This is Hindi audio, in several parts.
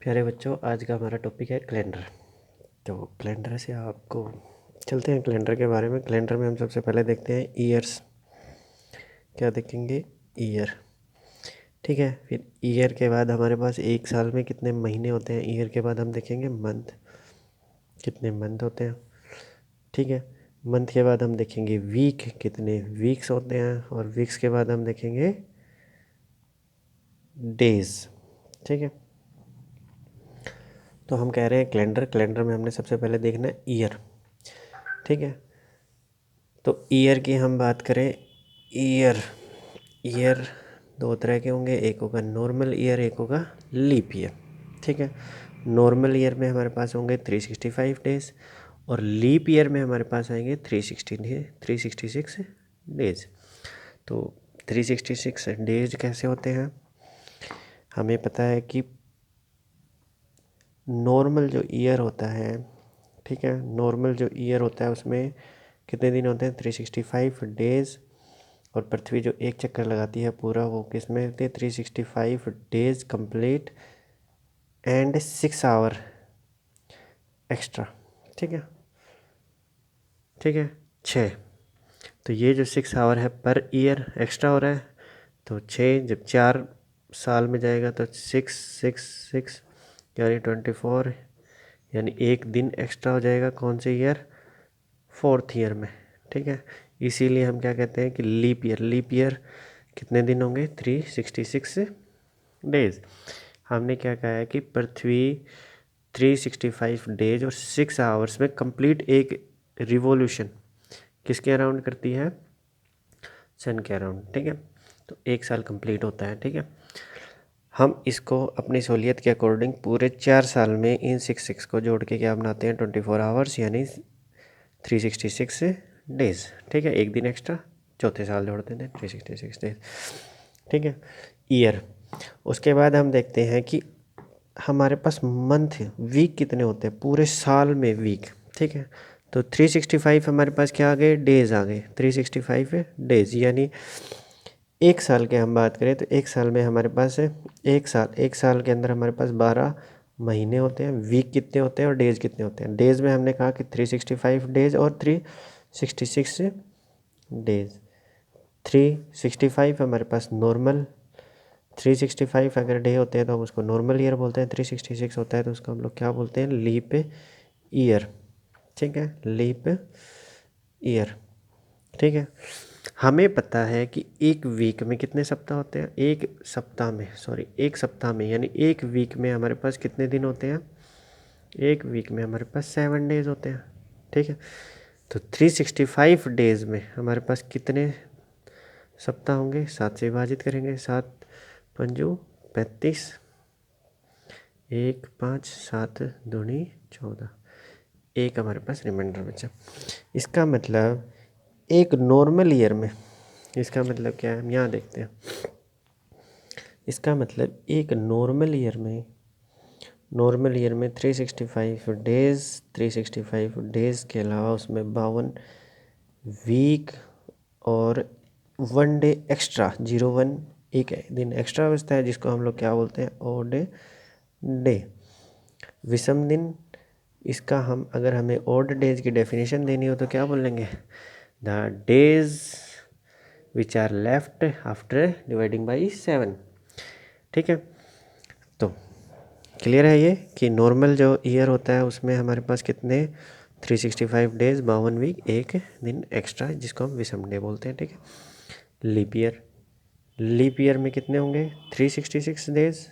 प्यारे बच्चों, आज का हमारा टॉपिक है कैलेंडर। तो कैलेंडर से आपको चलते हैं कैलेंडर के बारे में। कैलेंडर में हम सबसे पहले देखते हैं ईयर्स। क्या देखेंगे? ईयर। ठीक है। फिर ईयर के बाद हमारे पास एक साल में कितने महीने होते हैं। ईयर के बाद हम देखेंगे मंथ, कितने मंथ होते हैं। ठीक है। मंथ के बाद हम देखेंगे वीक, कितने वीक्स होते हैं। और वीक्स के बाद हम देखेंगे डेज। ठीक है। तो हम कह रहे हैं कैलेंडर। कैलेंडर में हमने सबसे पहले देखना है ईयर। ठीक है। तो ईयर की हम बात करें, ईयर ईयर दो तरह के होंगे, एक होगा नॉर्मल ईयर, एक होगा लीप ईयर। ठीक है। नॉर्मल ईयर में हमारे पास होंगे 365 डेज और लीप ईयर में हमारे पास आएंगे 366 डेज। तो 366 डेज कैसे होते हैं? हमें पता है कि नॉर्मल जो ईयर होता है, ठीक है, नॉर्मल जो ईयर होता है उसमें कितने दिन होते हैं? 365 डेज। और पृथ्वी जो एक चक्कर लगाती है पूरा, वो किस में होती है? 365 days complete and 6 hour extra. ठीक है। ठीक है। 6। तो ये जो 6 आवर है पर ईयर एक्स्ट्रा हो रहा है, तो 6 जब 4 साल में जाएगा तो 6 यानी 24, यानी एक दिन एक्स्ट्रा हो जाएगा। कौन से ईयर? फोर्थ ईयर में। ठीक है। इसीलिए हम क्या कहते हैं कि लीप ईयर। लीप ईयर कितने दिन होंगे? 366 डेज। हमने क्या कहा है कि पृथ्वी 365 डेज और 6 आवर्स में कंप्लीट एक रिवॉल्यूशन किसके अराउंड करती है? सन के अराउंड। ठीक है। तो एक साल कंप्लीट होता है। ठीक है। हम इसको अपनी सहूलियत के अकॉर्डिंग पूरे 4 साल में इन 6 को जोड़ के क्या बनाते हैं? 24 आवर्स यानी 366 डेज। ठीक है। एक दिन एक्स्ट्रा, चौथे साल जोड़ देते हैं 366 डेज। ठीक है। ईयर। उसके बाद हम देखते हैं कि हमारे पास मंथ, वीक कितने होते हैं पूरे साल में? वीक। ठीक है। तो 365 हमारे पास क्या आ गए? डेज आ गए। 365 डेज यानी एक साल के हम बात करें तो एक साल में हमारे पास एक साल के अंदर हमारे पास 12 महीने होते हैं। वीक कितने होते हैं और डेज कितने होते हैं? डेज में हमने कहा कि 365 डेज और 366 डेज। 365 हमारे पास नॉर्मल, 365 अगर डे होते हैं तो हम उसको नॉर्मल ईयर बोलते हैं। 366 होता है तो उसको हम लोग क्या बोलते हैं? Leap year. ठीक है। Leap year. ठीक है। हमें पता है कि एक वीक में कितने सप्ताह होते हैं? एक सप्ताह में यानी एक वीक में हमारे पास कितने दिन होते हैं? एक वीक में हमारे पास 7 डेज होते हैं। ठीक है। तो 365 डेज में हमारे पास कितने सप्ताह होंगे? 7 से विभाजित करेंगे। 7 पंजू 35, 1 5 7 दूनी 14, एक हमारे पास रिमाइंडर बचा। इसका मतलब एक नॉर्मल ईयर में, इसका मतलब क्या है हम यहाँ देखते हैं। इसका मतलब एक नॉर्मल ईयर में 365 डेज़ के अलावा उसमें 52 वीक और 1 डे एक्स्ट्रा, 01 एक दिन एक्स्ट्रा बचता है, जिसको हम लोग क्या बोलते हैं? ऑड डे, विषम दिन। इसका हम अगर हमें ऑड डेज की डेफिनेशन देनी हो तो क्या बोलेंगे? The days which are left after dividing by 7। ठीक है। तो क्लियर है ये कि नॉर्मल जो ईयर होता है उसमें हमारे पास कितने? 365 डेज, 52 वीक, एक दिन एक्स्ट्रा, जिसको हम विषम डे बोलते हैं। ठीक है। लीप ईयर में कितने होंगे? 366 डेज।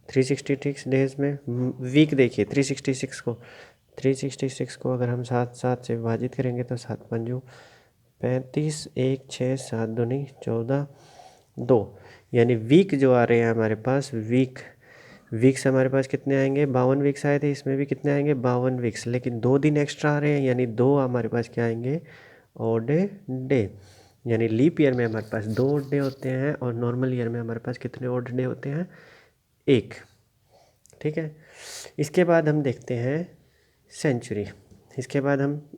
366 डेज में वीक देखिए, 366 को अगर हम 7 से विभाजित करेंगे तो 7 पंजू 35, 1 6 7 दूनी 14, 2, यानी वीक जो आ रहे हैं हमारे पास, वीक्स हमारे पास कितने आएंगे? 52 वीक्स आए थे, इसमें भी कितने आएंगे? 52 वीक्स, लेकिन 2 दिन एक्स्ट्रा आ रहे हैं, यानी 2 हमारे पास क्या आएंगे? Odd day. यानी लीप ईयर में हमारे पास 2 ऑड डे होते हैं और नॉर्मल ईयर में हमारे पास कितने ऑड डे होते हैं? 1। ठीक है। इसके बाद हम देखते हैं सेंचुरी। इसके बाद हम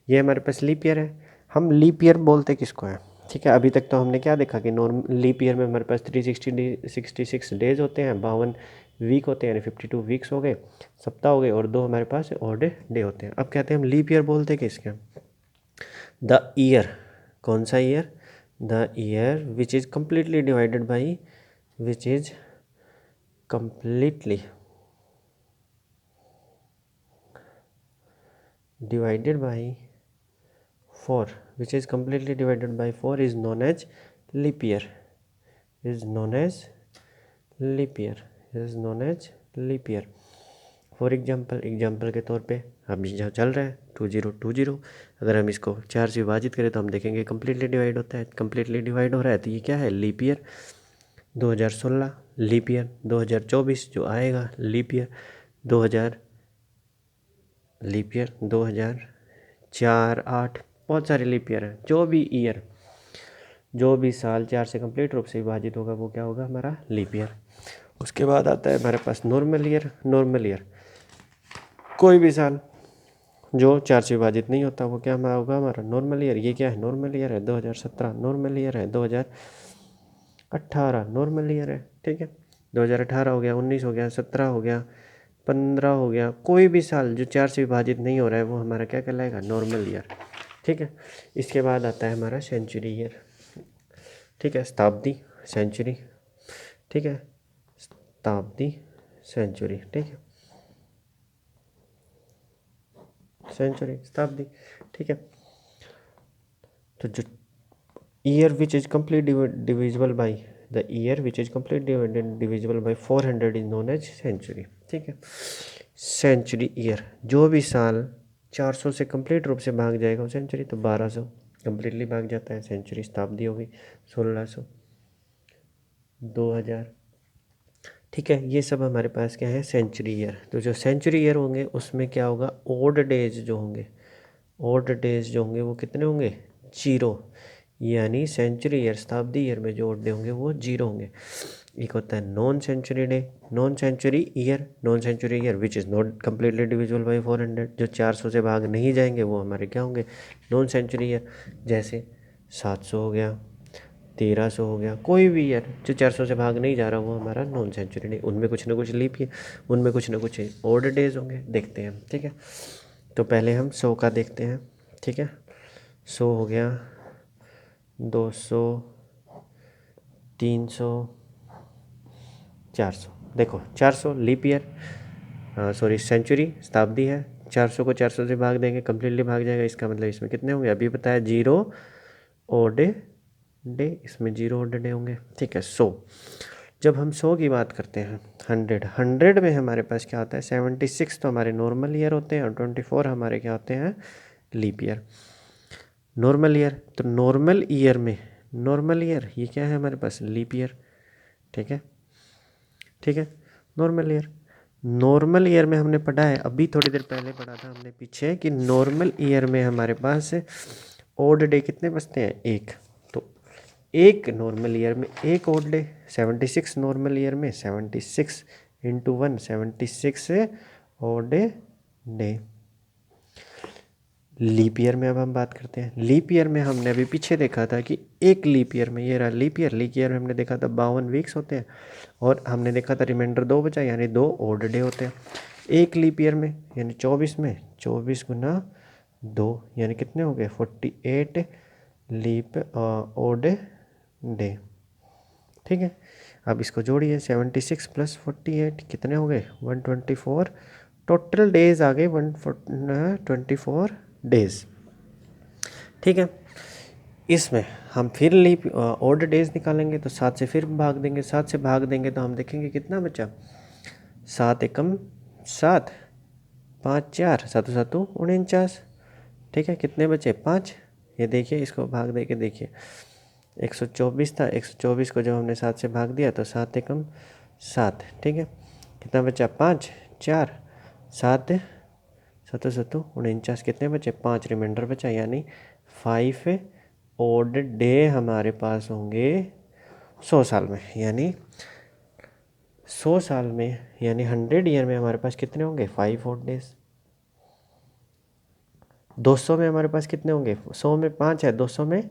ये हमारे पास लीप ईयर है। हम लीप ईयर बोलते किसको है? ठीक है। अभी तक तो हमने क्या देखा कि नॉर्मल लीप ईयर में हमारे पास 366 डेज होते हैं, 52 वीक होते हैं, यानी 52 वीक्स हो गए, सप्ताह हो गए, और 2 हमारे पास ऑड डे होते हैं। अब कहते हैं हम लीप ईयर बोलते हैं किसके, द ईयर, कौन सा year, the year which is completely divided by, which is completely divided by 4, which is completely divided by 4 is known as leap year, is known as leap year, is known as leap year। For example के तौर पे अभी जहाँ चल रहा है 2020, अगर हम इसको 4 से विभाजित करें तो हम देखेंगे कम्प्लीटली डिवाइड होता है, कम्प्लीटली डिवाइड हो रहा है, तो ये क्या है, लीप ईयर। 2016 लीप ईयर, 2024 जो आएगा लीप ईयर, 2000 लीप ईयर, 2004, 8, बहुत सारे लीप ईयर हैं। जो भी ईयर, जो भी साल 4 से कंप्लीट रूप से विभाजित होगा वो क्या होगा, हमारा लीप ईयर। उसके बाद आता है हमारे पास नॉर्मल ईयर। नॉर्मल ईयर कोई भी साल जो 4 से विभाजित नहीं होता वो क्या होगा, हमारा नॉर्मल ईयर। ये क्या है, नॉर्मल ईयर है। 2017 नॉर्मल ईयर है, 2018 नॉर्मल ईयर है, ठीक है। 2018 हो गया, 19 हो गया, 17 हो गया, 15 हो गया, कोई भी साल जो 4 से विभाजित नहीं हो रहा है वो हमारा क्या कहलाएगा, नॉर्मल ईयर, ठीक है। इसके बाद आता है हमारा सेंचुरी ईयर, ठीक है, शताब्दी, सेंचुरी, ठीक है, शताब्दी, सेंचुरी, ठीक है, सेंचुरी, शताब्दी, ठीक है। तो जो year which is complete divisible by, the year which is complete divisible by 400 is known as century, ठीक है। सेंचुरी ईयर, जो भी साल 400 से कंप्लीट रूप से भाग जाएगा वो सेंचुरी, तो 1200 कंप्लीटली भाग जाता है, सेंचुरी। शताब्दी होगी 1600, 2000, ठीक है। ये सब हमारे पास क्या है, सेंचुरी ईयर। तो जो सेंचुरी ईयर होंगे उसमें क्या होगा, ओड डेज जो होंगे, ओड डेज जो होंगे वो कितने होंगे, 0, यानी सेंचुरी ईयर, शताब्दी ईयर में जो ओड डे होंगे वो 0 होंगे। एक होता है non century day, non century year, non century year which is not completely divisible by 400, जो 400 से भाग नहीं जाएंगे वो हमारे क्या होंगे, नॉन सेंचुरी ईयर। जैसे 700 हो गया, 1300 हो गया, कोई भी ईयर जो 400 से भाग नहीं जा रहा वो हमारा नॉन सेंचुरी डे। उनमें कुछ ना कुछ लीप ईयर, उनमें कुछ ना कुछ ऑड डेज होंगे, देखते हैं, ठीक है। तो पहले हम 100 का देखते हैं, ठीक है। 100 हो गया, 200, 300, 400। देखो 400 लीप ईयर, सॉरी सेंचुरी, शताब्दी है। 400 को 400 से भाग देंगे, कम्प्लीटली भाग जाएगा, इसका मतलब इसमें कितने होंगे, अभी बताया 0 ओड डे, इसमें 0 ओड डे होंगे, ठीक है। 100, जब हम 100 की बात करते हैं, 100 में हमारे पास क्या होता है, 76 तो हमारे नॉर्मल ईयर होते हैं और 24 हमारे क्या होते हैं, लीप ईयर। नॉर्मल ईयर, तो नॉर्मल ईयर में, नॉर्मल ईयर ये क्या है हमारे पास, लीप ईयर, ठीक है, ठीक है। नॉर्मल ईयर, नॉर्मल ईयर में हमने पढ़ा है, अभी थोड़ी देर पहले पढ़ा था हमने पीछे, कि नॉर्मल ईयर में हमारे पास ओड डे कितने बचते हैं, 1। तो एक नॉर्मल ईयर में एक ओड डे, 76 नॉर्मल ईयर में 76 into 1, 76 odd day. Leap year में अब हम बात करते हैं। लीप ईयर में हमने अभी पीछे देखा था कि एक लीप ईयर में, ये रहा लीप ईयर, लीप ईयर में हमने देखा था 52 वीक्स होते हैं, और हमने देखा था रिमाइंडर 2 बचा, यानी 2 ओड डे होते हैं एक लीप ईयर में, यानी 24 में 24 गुना 2, यानी कितने हो गए, 48 लीप ओड डे, ठीक है। अब इसको जोड़िए, 76 प्लस 48 कितने हो गए, 124, टोटल डेज आ गए 124 डेज, ठीक है। इसमें हम फिर लीप ओड डेज निकालेंगे, तो 7 से फिर भाग देंगे, 7 से भाग देंगे तो हम देखेंगे कितना बचा, 7 एकम 7, 5 4, 7 7 49, ठीक है। कितने बचे, 5। ये देखिए, इसको भाग दे के देखिए, 124 था, 124 को जब हमने 7 से भाग दिया तो 7 एकम 7, ठीक है। कितना बचा, 5 4 7 7 7 49, कितने बचे, 5 रिमाइंडर बचा, यानी 5 ओड डे हमारे पास होंगे 100 साल में, यानी 100 साल में, यानी 100 ईयर में हमारे पास कितने होंगे, 5 ओड डेज। 200 में हमारे पास कितने होंगे, 100 में 5 है, 200 में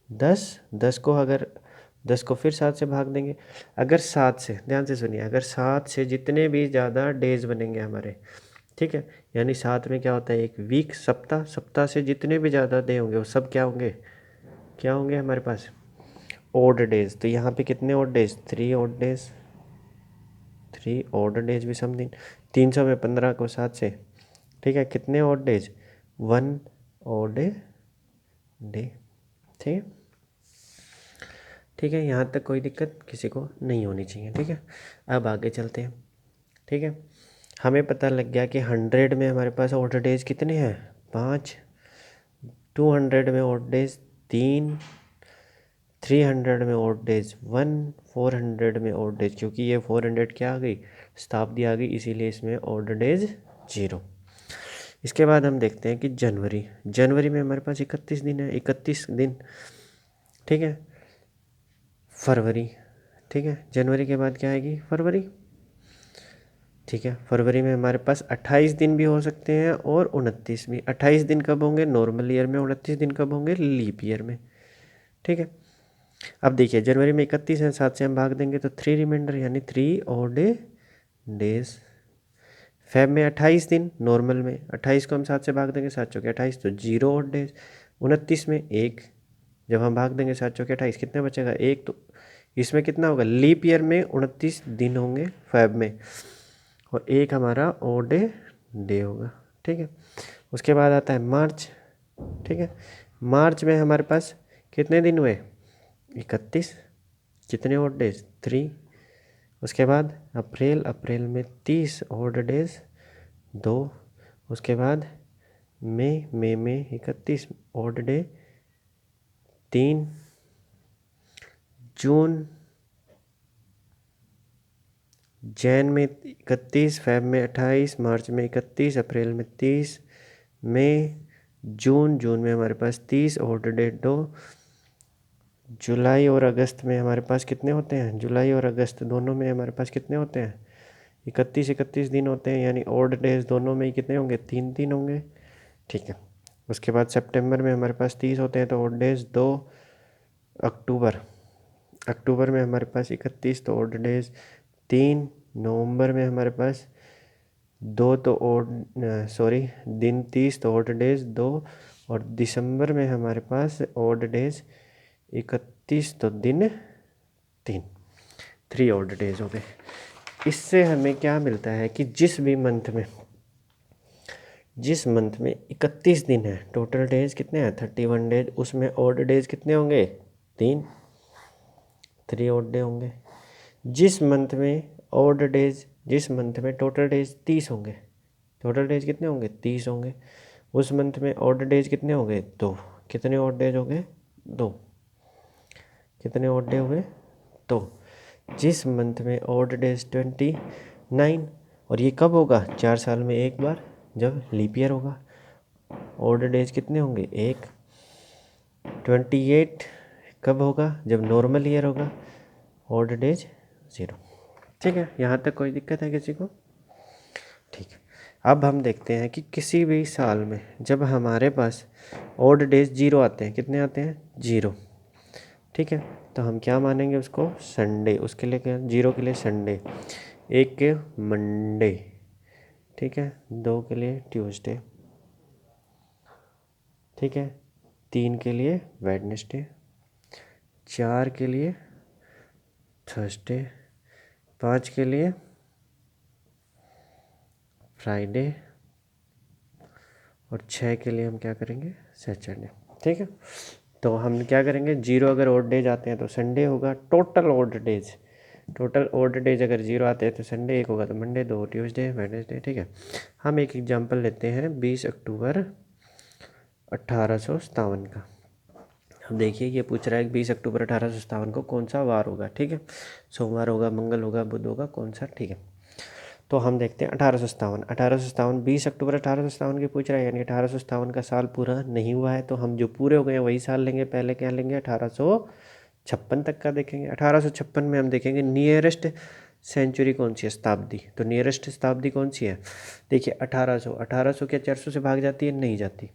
10, 10 को अगर 10 को फिर 7 से भाग देंगे। अगर 7 से, ध्यान से सुनिए, अगर 7 से जितने भी ज़्यादा डेज बनेंगे हमारे, ठीक है, यानी 7 में क्या होता है, एक वीक, सप्ताह, सप्ताह से जितने भी ज़्यादा डे होंगे वो सब क्या होंगे, क्या होंगे हमारे पास, ओड डेज। तो यहाँ पे कितने odd days, 3 odd days, 3 odd days भी समथिंग। 300 में 15 को 7 से, ठीक है, कितने ओड डेज, 1 ओड डे। ठीक है, ठीक है, यहाँ तक कोई दिक्कत किसी को नहीं होनी चाहिए। ठीक है, अब आगे चलते हैं। ठीक है, हमें पता लग गया कि 100 में हमारे पास ऑड डेज कितने हैं, 5, 200 में ऑड डेज 3, 300 में ऑड डेज 1, 400 में ऑड डेज, क्योंकि ये 400 क्या आ गई, शताब्दी आ गई, इसीलिए इसमें ऑड डेज 0। इसके बाद हम देखते हैं कि जनवरी, जनवरी में हमारे पास 31 दिन है, 31 दिन। ठीक है, फरवरी, ठीक है, जनवरी के बाद क्या आएगी, फरवरी। ठीक है, फरवरी में हमारे पास 28 दिन भी हो सकते हैं और 29 भी। 28 दिन कब होंगे, नॉर्मल ईयर में, 29 दिन कब होंगे, लीप ईयर में। ठीक है, अब देखिए जनवरी में 31 है, 7 से हम भाग देंगे तो 3 रिमाइंडर, यानी 3 और डेज। फेब में 28 दिन नॉर्मल में, 28 को हम 7 से भाग देंगे, 7 चौके 28, तो 0 और डेज। 29 में 1, जब हम भाग देंगे 7 चौके 28, कितने बचेगा, 1, तो इसमें कितना होगा, लीप ईयर में 29 दिन होंगे फेब में, और 1 हमारा ओड डे होगा। ठीक है, उसके बाद आता है मार्च। ठीक है, मार्च में हमारे पास कितने दिन हुए, 31, कितने ओड डेज, 3। उसके बाद अप्रैल, अप्रैल में 30 ओड डेज, 2। उसके बाद मई, मई में 31 ओड डे, 3। जून, जैन में 31, फेब में 28, मार्च में 31, अप्रैल में 30, मई, जून, जून में हमारे पास 30 ओड डे 2। जुलाई और अगस्त में हमारे पास कितने होते हैं, जुलाई और अगस्त दोनों में हमारे पास कितने होते हैं, 31 दिन होते हैं, यानी ओड डेज दोनों में ही कितने होंगे, 3 होंगे। ठीक है, उसके बाद सितंबर में हमारे पास 30 होते हैं, तो ओड डेज 2। अक्टूबर, अक्टूबर में हमारे पास 31, तो ओड डेज 3। नवंबर में हमारे पास 2, तो दिन 30, तो ओड डेज 2। और दिसंबर में हमारे पास ओड डेज 31, तो दिन 3, 3 ओड डेज हो गए। इससे हमें क्या मिलता है कि जिस मंथ में 31 दिन है, टोटल डेज कितने हैं, 31 डेज, उसमें ओड डेज कितने होंगे, 3, 3 ओड डे होंगे। जिस मंथ में टोटल डेज 30 होंगे, टोटल डेज कितने होंगे, 30 होंगे, उस मंथ में ऑड डेज कितने हो गए, 2। कितने ऑड डेज हो गए, 2। कितने ऑड डे हो गए, 2। जिस मंथ में ऑड डेज 29, और ये कब होगा, 4 साल में एक बार, जब लीप ईयर होगा। ऑड डेज कितने होंगे, 1। 28 कब होगा, जब नॉर्मल ईयर होगा। Odd days 0। ठीक है, यहाँ तक कोई दिक्कत है किसी को, ठीक है। अब हम देखते हैं कि किसी भी साल में जब हमारे पास ऑड डेज 0 आते हैं, कितने आते हैं, 0। ठीक है, तो हम क्या मानेंगे उसको, संडे, उसके लिए क्या, 0 के लिए संडे, 1 के मंडे, ठीक है, 2 के लिए ट्यूसडे, ठीक है, 3 के लिए वेडनेसडे, 4 के लिए थर्सडे, 5 के लिए फ्राइडे, और 6 के लिए हम क्या करेंगे, सैटरडे। ठीक है, तो हम क्या करेंगे, 0 अगर ऑड डेज आते हैं तो संडे होगा, टोटल ऑड डेज अगर 0 आते हैं तो संडे 1 होगा, तो मंडे 2, ट्यूसडे, वेडनेसडे। ठीक है, हम एक एग्जांपल लेते हैं 20 अक्टूबर 1857 का। अब देखिए ये पूछ रहा है कि 20 अक्टूबर 1857 को कौन सा वार होगा। ठीक है, सोमवार होगा, मंगल होगा, बुध होगा, कौन सा। ठीक है, तो हम देखते हैं 1857 20 अक्टूबर 1857 की पूछ रहा है, यानी 1857 का साल पूरा नहीं हुआ है, तो हम जो पूरे हो गए हैं वही साल लेंगे। पहले क्या लेंगे, 1856 तक का देखेंगे। 1856 में हम देखेंगे नियरेस्ट सेंचुरी कौन सी है, शताब्दी। तो नियरेस्ट शताब्दी कौन सी है, देखिए 1800 क्या 400 से भाग जाती है, नहीं जाती।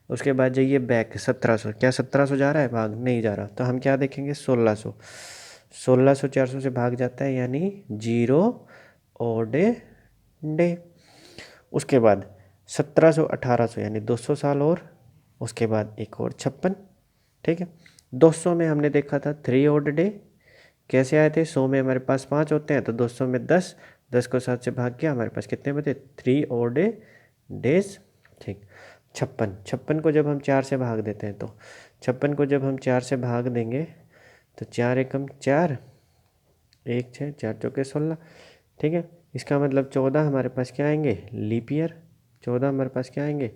उसके बाद जाइए बैक 1700, क्या 1700 जा रहा है भाग, नहीं जा रहा। तो हम क्या देखेंगे, 1600। 1600 400 से भाग जाता है यानी 0 ऑड डे। उसके बाद 1700 1800 यानी 200 साल और उसके बाद एक और 56। ठीक है, 200 में हमने देखा था 3 ऑड डे। कैसे आए थे, 100 में हमारे पास 5 होते हैं तो 200 में 10, 10 को 7 से भाग किया, हमारे पास कितने बचे, 3 ऑड डेज। ठीक, 56, 56 को जब हम 4 से भाग देते हैं तो 56 को जब हम 4 से भाग देंगे तो 4 एकम 4, 1 6 4 चौके 16। ठीक है, इसका मतलब 14 हमारे पास क्या आएंगे, लीप ईयर। 14 हमारे पास क्या आएंगे,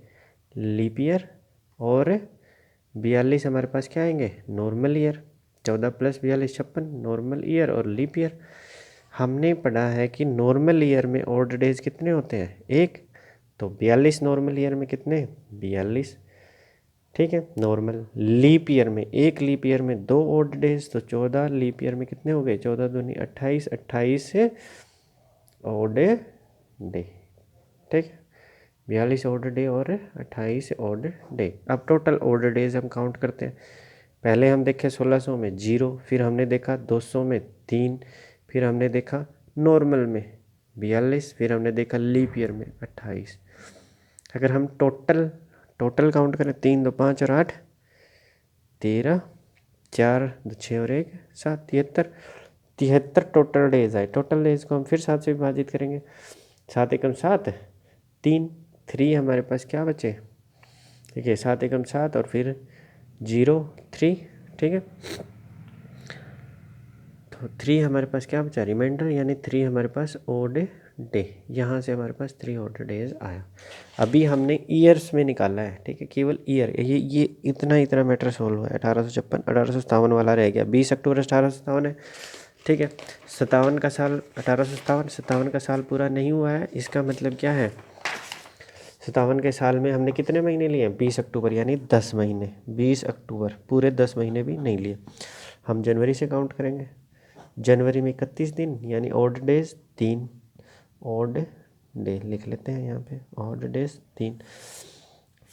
लीप ईयर। और 42 हमारे पास क्या आएंगे, नॉर्मल ईयर। 14 + 42 56, नॉर्मल ईयर और लीप ईयर। हमने पढ़ा है कि नॉर्मल ईयर में ऑड डेज कितने होते हैं, 1, तो 42 नॉर्मल ईयर में कितने, 42। ठीक है, नॉर्मल लीप ईयर में, एक लीप ईयर में 2 ऑड डेज, तो 14 लीप ईयर में कितने हो गए, 14 दूनी 28, 28 से ऑड डे। ठीक है, 42 ऑड डे और 28 ऑड डे। अब टोटल ऑड डेज हम काउंट करते हैं। पहले हम देखे 1600 में 0, फिर हमने देखा 200 में 3, फिर हमने देखा नॉर्मल में 42, फिर हमने देखा लीप ईयर में 28। अगर हम टोटल काउंट करें, 3 2 5 और 8 13, 4 2 6 और 1 7, 73, 73 टोटल डेज आए। टोटल डेज को हम फिर 7 से विभाजित करेंगे, 7 एकम 7, 3 3 हमारे पास क्या बचे, ठीक है, 7 एकम 7 और फिर 0 3। ठीक है, तो 3 हमारे पास क्या बचा, रिमाइंडर, यानी 3 हमारे पास ऑड डे। यहाँ से हमारे पास 3 ऑड डेज आया। अभी हमने ईयर्स में निकाला है। ठीक है, केवल ईयर, ये इतना मैटर सॉल्व हुआ है। 1856 1857 वाला रह गया, 20 अक्टूबर 1857 है। ठीक है, 57 का साल, 1857 57 का साल पूरा नहीं हुआ है। इसका मतलब क्या है, 57 के साल में हमने कितने महीने लिए, 20 अक्टूबर यानी 10 महीने। 20 अक्टूबर पूरे 10 महीने भी नहीं लिए। हम जनवरी से काउंट करेंगे, जनवरी में 31 दिन यानी ऑड डेज 3, ऑड डे लिख लेते हैं यहाँ पे, ऑड डेज 3।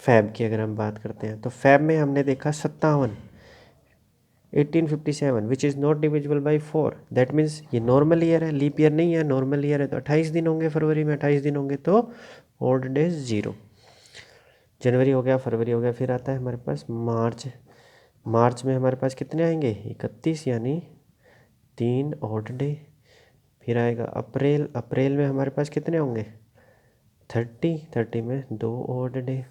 फैब की अगर हम बात करते हैं तो फैब में हमने देखा 57, 1857 विच is not divisible by 4। That means ये नॉर्मल ईयर है, लीप ईयर नहीं है, नॉर्मल ईयर है। तो 28 दिन होंगे, फरवरी में 28 दिन होंगे, तो ऑड डेज 0। जनवरी हो गया, फरवरी हो गया, फिर आता है हमारे पास मार्च। मार्च में हमारे पास कितने आएंगे, 31 यानी 3 ऑड डे। फिर आएगा अप्रैल, अप्रैल में हमारे पास कितने होंगे, 30, 30 में 2 ऑड डे।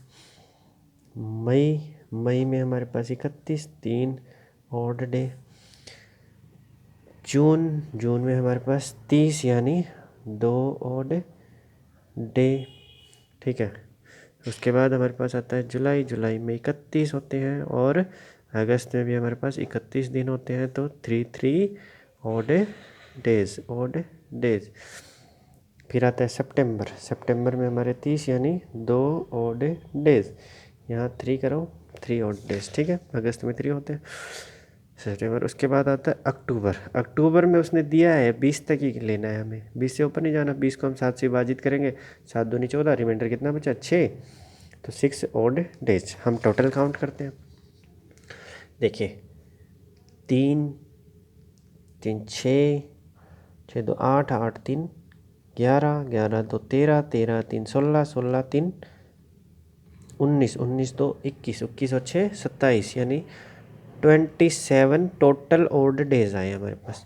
मई, मई में हमारे पास 31, 3 ऑड डे। जून, जून में हमारे पास 30 यानी 2 ऑड डे। ठीक है, उसके बाद हमारे पास आता है जुलाई, जुलाई में 31 होते हैं और अगस्त में भी हमारे पास 31 दिन होते हैं, तो 3 ऑड डेज, ऑड डेज। फिर आता है सितंबर, सितंबर में हमारे 30 यानी 2 ऑड डेज। यहाँ 3 करो, 3 ऑड डेज। ठीक है, अगस्त में 3 होते हैं, सितंबर। उसके बाद आता है अक्टूबर, अक्टूबर में उसने दिया है 20 तक ही लेना है हमें, 20 से ऊपर नहीं जाना। 20 को हम 7 से विभाजित करेंगे, 7 दूनी 14, रिमाइंडर कितना बचा, 6, तो 6 ऑड डेज। हम टोटल काउंट करते हैं, देखिए 3 3 6, 6 2 8, 8 3 11, 11 2 13, 13 3 16, 16 3 19, 19 2 21, 21 और 6 27 यानी 27 टोटल ऑड डेज आए हमारे पास।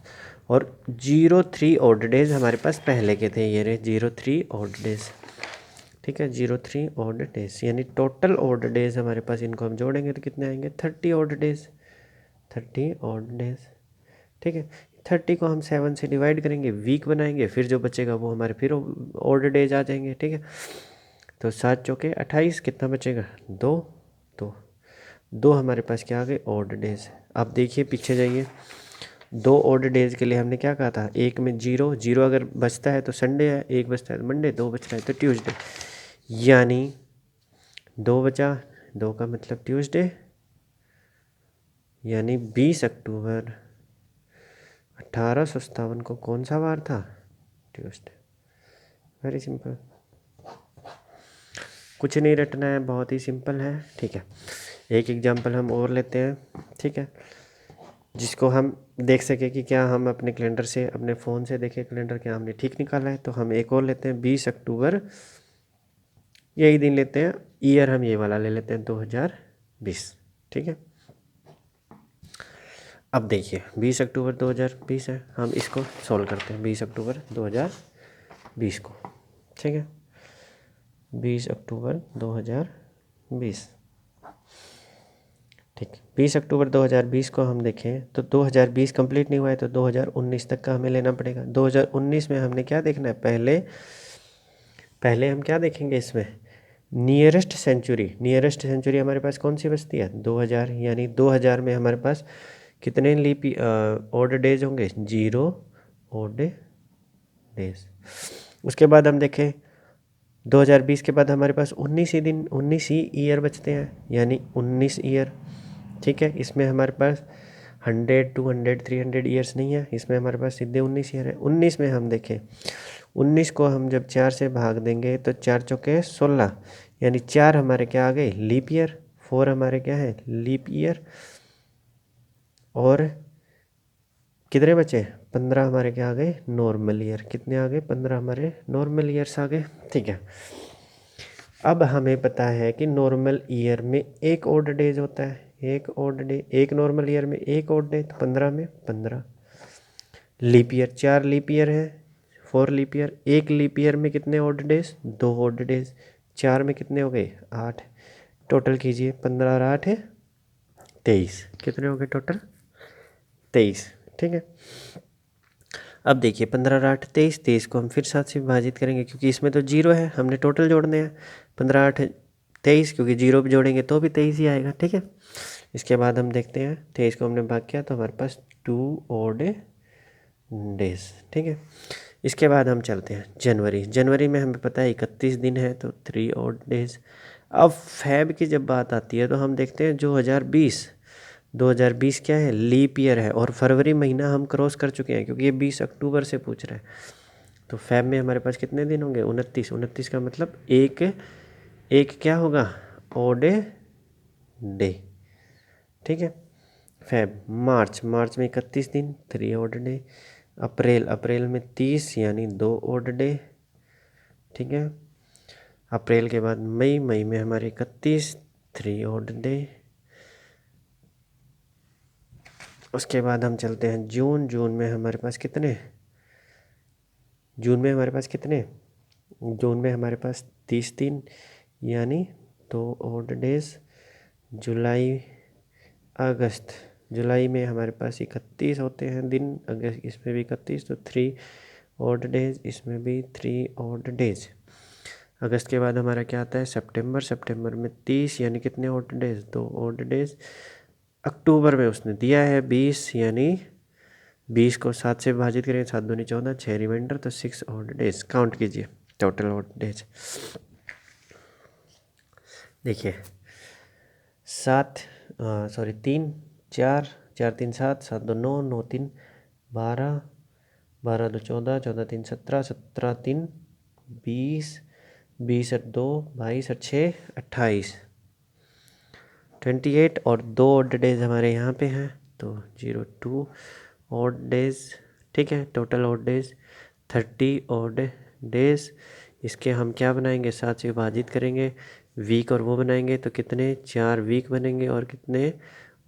और 03 ऑड डेज हमारे पास पहले के थे, ये रहे 03 ऑड डेज। ठीक है, 03 ऑड डेज यानी टोटल ऑड डेज हमारे पास, इनको हम जोड़ेंगे तो कितने आएंगे, 30 ऑड डेज, 30 ऑड डेज। ठीक है, 30 को हम 7 से डिवाइड करेंगे, वीक बनाएंगे, फिर जो बचेगा वो हमारे फिर ऑड डेज आ जाएंगे। ठीक है, तो 7 चौके 28, कितना बचेगा, 2, तो 2 हमारे पास क्या आ गए, ऑड डेज। अब देखिए पीछे जाइए, 2 ऑड डेज के लिए हमने क्या कहा था, एक में 0 0 अगर बचता है तो संडे है, 1 बचता है तो मंडे, 2 बचता है तो ट्यूसडे, यानी 2 बचा, 2 का मतलब ट्यूसडे, यानी 20 अक्टूबर 1857 को कौन सा वार था, ट्यूसडे। वेरी सिंपल, कुछ नहीं रटना है, बहुत ही सिंपल है। ठीक है, एक एग्जाम्पल हम और लेते हैं। ठीक है, जिसको हम देख सके कि क्या हम अपने कैलेंडर से, अपने फ़ोन से देखें कैलेंडर क्या हमने ठीक निकाला है। तो हम एक और लेते हैं 20 अक्टूबर, यही दिन लेते हैं, ईयर हम ये वाला ले लेते हैं 2020। ठीक है, अब देखिए 20 अक्टूबर 2020 है, हम इसको सोल्व करते हैं 20 अक्टूबर 2020 को। ठीक है, 20 अक्टूबर 2020, ठीक। 20 अक्टूबर 2020 को हम देखें तो 2020 कंप्लीट नहीं हुआ है, तो 2019 तक का हमें लेना पड़ेगा। 2019 में हमने क्या देखना है, पहले हम क्या देखेंगे इसमें, नियरेस्ट सेंचुरी। नियरेस्ट सेंचुरी हमारे पास कौन सी बचती है, 2000, यानी 2000 में हमारे पास कितने ऑड डेज होंगे, 0 ऑड डेज। उसके बाद हम देखें 2020 के बाद हमारे पास 19 ही दिन, 19 ही ईयर बचते हैं, यानी 19 ईयर। ठीक है, इसमें हमारे पास 100, 200, 300 ईयर्स नहीं है, इसमें हमारे पास सीधे 19 ईयर है। 19 में हम देखें, 19 को हम जब 4 से भाग देंगे तो 4 चौके 16, यानी 4 हमारे क्या आ गए, लीप ईयर। 4 हमारे क्या है, लीप ईयर। और कितने बचे, 15 हमारे क्या आ गए, नॉर्मल ईयर। कितने आ गए, 15 हमारे नॉर्मल ईयर्स आ गए। ठीक है, अब हमें पता है कि नॉर्मल ईयर में एक ऑड डेज होता है, एक ऑड डे, एक नॉर्मल ईयर में एक ऑड डे, तो 15 में 15। लीप ईयर 4 लीप ईयर है, 4 लीप ईयर। एक लीप ईयर में कितने ऑड डेज, 2 ऑड डेज। 4 में कितने हो गए, 8। टोटल कीजिए, 15 और 8 है 23। कितने हो गए टोटल, 23। ठीक है, अब देखिए 15 और 8 23, 23 को हम फिर 7 से विभाजित करेंगे, क्योंकि इसमें तो 0 है, हमने टोटल जोड़ने हैं। 15 8 23, क्योंकि 0 भी जोड़ेंगे तो भी 23 ही आएगा। ठीक है, इसके बाद हम देखते हैं 23 को हमने भाग किया तो हमारे पास 2 ऑड डेज। ठीक है, इसके बाद हम चलते हैं जनवरी। जनवरी में हमें पता है 31 दिन है, तो 3 ऑड डेज। अब फैब की जब बात आती है तो हम देखते हैं 2020 क्या है, लीप ईयर है, और फरवरी महीना हम क्रॉस कर चुके हैं, क्योंकि ये 20 अक्टूबर से पूछ रहा है। तो फैब में हमारे पास कितने दिन होंगे, 29। 29 का मतलब एक एक क्या होगा, ऑड डे। ठीक है, फैब। मार्च में 31 दिन, 3 ऑड डे। अप्रैल में 30, यानी 2 ऑड डे। ठीक है, अप्रैल के बाद मई में हमारे 31, 3 ऑड डे। उसके बाद हम चलते हैं जून में हमारे पास कितने, जून में हमारे पास 30 दिन, यानी 2 ऑड डेज। जुलाई में हमारे पास 31 होते हैं दिन, अगस्त इसमें भी 31, तो 3 ऑड डेज, इसमें भी 3 ऑड डेज। अगस्त के बाद हमारा क्या आता है, सितंबर में 30, यानी कितने ऑड डेज, 2 ऑड डेज। अक्टूबर में उसने दिया है 20, यानी 20 को 7 से विभाजित करेंगे, 7 दूनी 14, 6 रिमाइंडर, तो 6 ऑड डेज। काउंट कीजिए टोटल ऑड डेज। देखिए 3 4, 4 3 7, 7 2 9, 9 3 12, 12 2 14, 14 3 17, 17 3 20, 20 और 2 22 और 6 28, 28, और 2 ऑड डेज हमारे यहाँ पे हैं, तो 02 ऑड डेज। ठीक है, total odd days 30 odd days. इसके हम क्या बनाएंगे, 7 से विभाजित करेंगे, वीक और वो बनाएंगे, तो कितने, 4 वीक बनेंगे, और कितने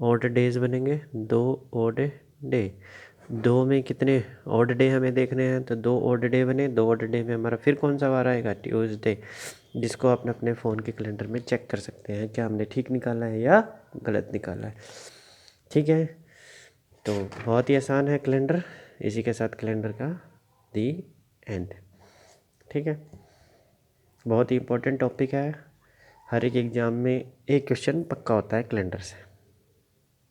ऑड डेज बनेंगे, 2 ऑड डे। 2 में कितने ऑड डे हमें देखने हैं, तो 2 ऑड डे बने। 2 ऑड डे में हमारा फिर कौन सा वार आएगा, ट्यूसडे, जिसको आप अपने फ़ोन के कैलेंडर में चेक कर सकते हैं क्या हमने ठीक निकाला है या गलत निकाला है। ठीक है, तो बहुत ही आसान है कैलेंडर। इसी के साथ कैलेंडर का दी एंड। ठीक है, बहुत ही इम्पोर्टेंट टॉपिक है, हर एक एग्ज़ाम में एक क्वेश्चन पक्का होता है कैलेंडर से।